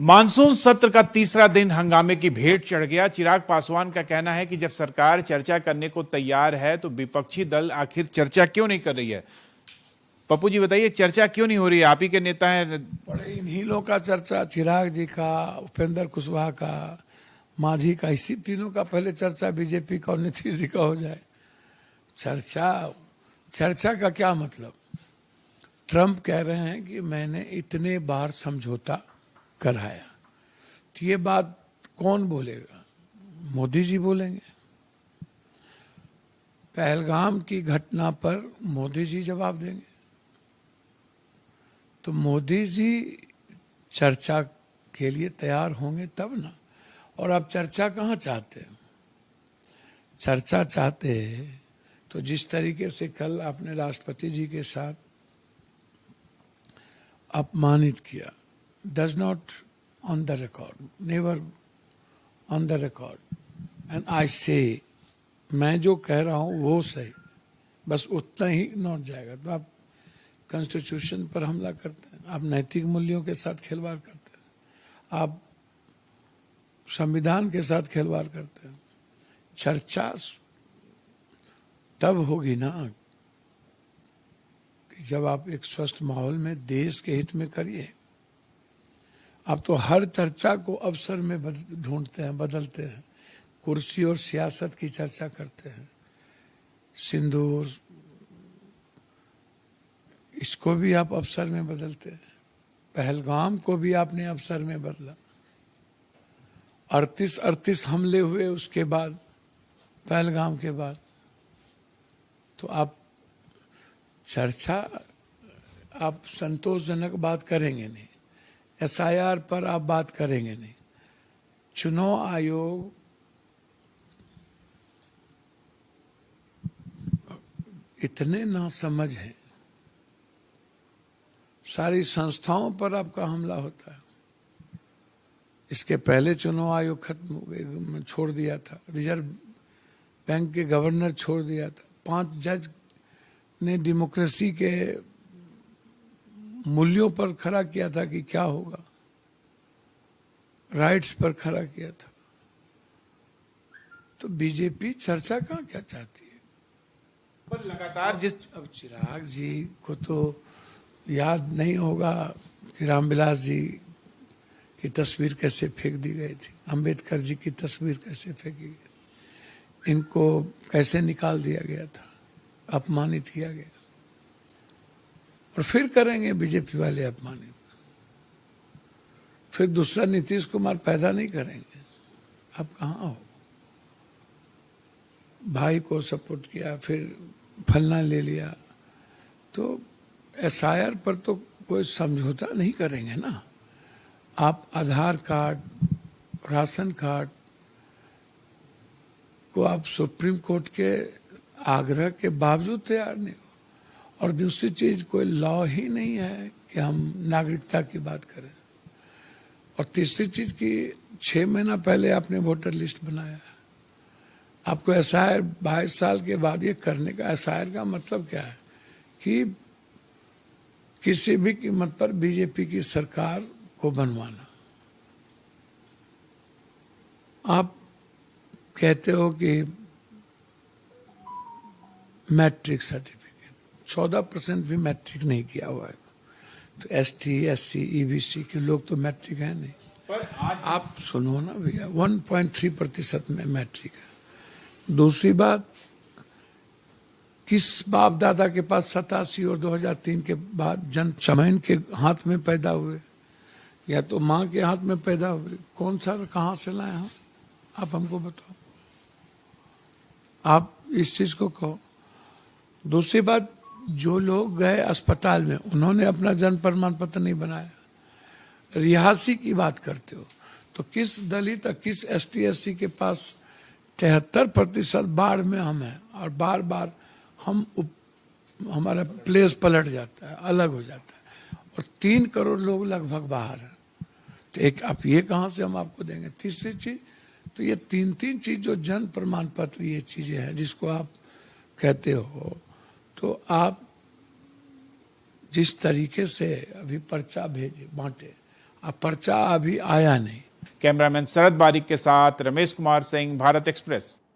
Monsoon सत्र का तीसरा दिन हंगामे की भेंट चढ़ गया। चिराग पासवान का कहना है कि जब सरकार चर्चा करने को तैयार है तो विपक्षी दल आखिर चर्चा क्यों नहीं कर रही है। पप्पू जी बताइए, चर्चा क्यों नहीं हो रही है? आप ही के नेता हैं। बड़े इन्हीं लोग का चर्चा, चिराग जी का, उपेंद्र कुशवाहा का, मांझी का, इसी तीनों का पहले चर्चा बीजेपी का और नीतीश जी का हो जाए। चर्चा का क्या मतलब? ट्रंप कह रहे हैं कि मैंने इतने बार समझौता कराया, तो ये बात कौन बोलेगा? मोदी जी बोलेंगे। पहलगाम की घटना पर मोदी जी जवाब देंगे। तो मोदी जी चर्चा के लिए तैयार होंगे तब ना। और आप चर्चा कहाँ चाहते हैं? चर्चा चाहते तो जिस तरीके से कल आपने राष्ट्रपति जी के साथ अपमानित किया, does not on the record, never on the record, and I से, मैं जो कह रहा हूं वो सही, बस उतना ही नोट जाएगा। तो आप कॉन्स्टिट्यूशन पर हमला करते हैं, आप नैतिक मूल्यों के साथ खिलवाड़ करते हैं, आप संविधान के साथ खिलवाड़ करते हैं। चर्चा तब होगी ना कि जब आप एक स्वस्थ माहौल में देश के हित में करिए। आप तो हर चर्चा को अवसर में ढूंढते हैं, बदलते हैं। कुर्सी और सियासत की चर्चा करते हैं, सिंदूर, इसको भी आप अवसर में बदलते हैं। पहलगाम को भी आपने अवसर में बदला। 38 हमले हुए उसके बाद, पहलगाम के बाद। तो आप चर्चा, आप संतोषजनक बात करेंगे नहीं, एसआईआर पर आप बात करेंगे नहीं। चुनाव आयोग इतने नासमझ हैं, सारी संस्थाओं पर आपका हमला होता है। इसके पहले चुनाव आयोग खत्म हो गए, छोड़ दिया था, रिजर्व बैंक के गवर्नर छोड़ दिया था, 5 जज ने डेमोक्रेसी के मूल्यों पर खड़ा किया था कि क्या होगा, राइट्स पर खड़ा किया था। तो बीजेपी चर्चा कहाँ क्या चाहती है? पर लगातार जिस अब चिराग जी को तो याद नहीं होगा कि रामविलास जी की तस्वीर कैसे फेंक दी गई थी, अंबेडकर जी की तस्वीर कैसे फेंकी गई, इनको कैसे निकाल दिया गया था, अपमानित किया गया। और फिर करेंगे बीजेपी वाले अपमानित। फिर दूसरा नीतीश कुमार पैदा नहीं करेंगे। अब कहाँ हो? भाई को सपोर्ट किया, फिर फलना ले लिया। तो एसआईआर पर तो कोई समझौता नहीं करेंगे ना। आप आधार कार्ड, राशन कार्ड को आप सुप्रीम कोर्ट के आग्रह के बावजूद तैयार नहीं हो। और दूसरी चीज, कोई लॉ ही नहीं है कि हम नागरिकता की बात करें। और तीसरी चीज की 6 महीना पहले आपने वोटर लिस्ट बनाया है। आपको एसआईआर 22 साल के बाद ये करने का, एसआईआर का मतलब क्या है कि किसी भी कीमत पर बीजेपी की सरकार को बनवाना। आप कहते हो कि मैट्रिक सर्टिफिकेट, 14% भी मैट्रिक नहीं किया हुआ है। तो एसटी, एससी, ईबीसी के लोग तो मैट्रिक है नहीं। पर आज आप सुनो ना भैया, 1.3% में मैट्रिक है। दूसरी बात, किस बाप दादा के पास 87 और 2003 के बाद जन्म चमैन के हाथ में पैदा हुए, या तो माँ के हाथ में पैदा हुए? कौन सा, कहाँ से लाए हम? आप हमको बताओ, आप इस चीज को कहो। दूसरी बात, जो लोग गए अस्पताल में, उन्होंने अपना जन्म प्रमाण पत्र नहीं बनाया। रिहासी की बात करते हो तो किस दलित, किस एसटी एससी के पास 73% बाढ़ में हम हैं, और बार बार हमारा प्लेस पलट जाता है, अलग हो जाता है, और 3 करोड़ लोग लगभग बाहर हैं। तो एक आप ये कहां से हम आपको देंगे? तीसरी चीज, तो ये 3 चीज जो जन्म प्रमाण पत्र, ये चीजें हैं जिसको आप कहते हो, तो आप जिस तरीके से अभी पर्चा भेजे, बांटे, अब पर्चा अभी आया नहीं। कैमरामैन शरद बारिक के साथ रमेश कुमार सिंह, भारत एक्सप्रेस।